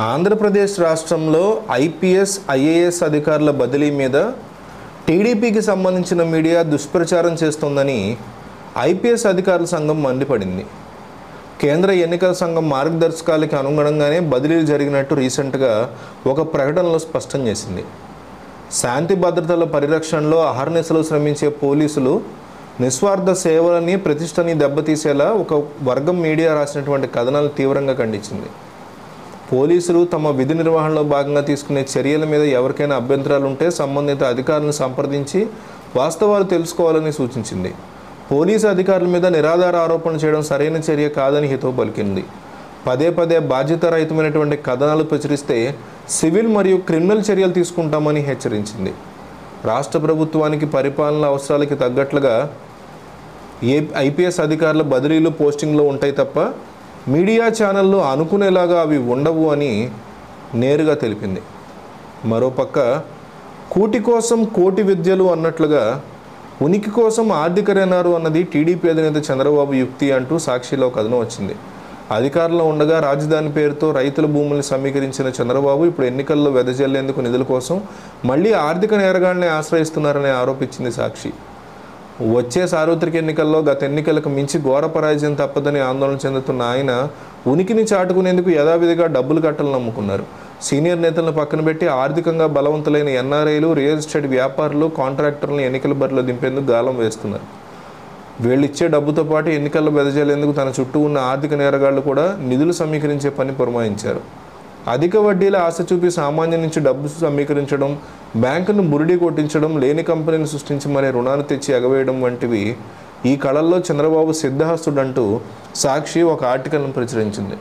ఆంధ్రప్రదేశ్ రాష్ట్రంలో IPS, IAS అధికారుల బదిలీ మీద టీడీపీకి సంబంధించిన మీడియా దుష్ప్రచారం చేస్తోందని ఐపీఎస్ అధికారుల సంఘం మండిపడింది. కేంద్ర ఎన్నికల సంఘం మార్గదర్శకాలకి అనుగుణంగానే బదిలీలు జరిగినట్టు రీసెంట్గా ఒక ప్రకటనలో స్పష్టం చేసింది. శాంతి భద్రతల పరిరక్షణలో అహర్నిశలు శ్రమించే పోలీసులు నిస్వార్థ సేవలని, ప్రతిష్టని దెబ్బతీసేలా ఒక వర్గం మీడియా రాసినటువంటి కథనాలు తీవ్రంగా ఖండించింది. పోలీసులు తమ విధి నిర్వహణలో భాగంగా తీసుకునే చర్యల మీద ఎవరికైనా అభ్యంతరాలు ఉంటే సంబంధిత అధికారులను సంప్రదించి వాస్తవాలు తెలుసుకోవాలని సూచించింది. పోలీసు అధికారుల మీద నిరాధార ఆరోపణలు చేయడం సరైన చర్య కాదని హితవు పలికింది. పదే పదే బాధ్యతారహితమైనటువంటి కథనాలు ప్రచురిస్తే సివిల్ మరియు క్రిమినల్ చర్యలు తీసుకుంటామని హెచ్చరించింది. రాష్ట్ర ప్రభుత్వానికి పరిపాలన అవసరాలకి తగ్గట్లుగా ఐపీఎస్ అధికారుల బదిలీలు, పోస్టింగ్లో ఉంటాయి తప్ప మీడియా ఛానళ్ళు అనుకునేలాగా అవి ఉండవు అని నేరుగా తెలిపింది. మరోపక్క కూటి కోసం కోటి విద్యలు అన్నట్లుగా ఉనికి కోసం ఆర్థికరేనారు అన్నది టీడీపీ అధినేత చంద్రబాబు యుక్తి అంటూ సాక్షిలో కథనం వచ్చింది. అధికారంలో ఉండగా రాజధాని పేరుతో రైతుల భూముల్ని సమీకరించిన చంద్రబాబు ఇప్పుడు ఎన్నికల్లో వెదజల్లేందుకు నిధుల కోసం మళ్లీ ఆర్థిక నేరగాళ్లనే ఆశ్రయిస్తున్నారని ఆరోపించింది సాక్షి. వచ్చే సార్వత్రిక ఎన్నికల్లో గత ఎన్నికలకు మించి ఘోర పరాజయం తప్పదని ఆందోళన చెందుతున్న ఆయన ఉనికిని చాటుకునేందుకు యథావిధిగా డబ్బులు కట్టలు నమ్ముకున్నారు. సీనియర్ నేతలను పక్కన పెట్టి ఆర్థికంగా బలవంతులైన ఎన్ఆర్ఐలు, రియల్ ఎస్టేట్ వ్యాపారులు, కాంట్రాక్టర్లను ఎన్నికల బరిలో దింపేందుకు గాలం వేస్తున్నారు. వీళ్ళిచ్చే డబ్బుతో పాటు ఎన్నికల్లో వెదజల్లేందుకు తన చుట్టూ ఉన్న ఆర్థిక నేరగాళ్లు కూడా నిధులు సమీకరించే పని పురమాయించారు. అధిక వడ్డీల ఆశ చూపి సామాన్యం నుంచి డబ్బు సమీకరించడం, బ్యాంకును బురిడి కొట్టించడం, లేని కంపెనీని సృష్టించి మరే రుణాలు తెచ్చి ఎగవేయడం వంటివి ఈ కళల్లో చంద్రబాబు సిద్ధహస్తుడంటూ సాక్షి ఒక ఆర్టికల్ను ప్రచురించింది.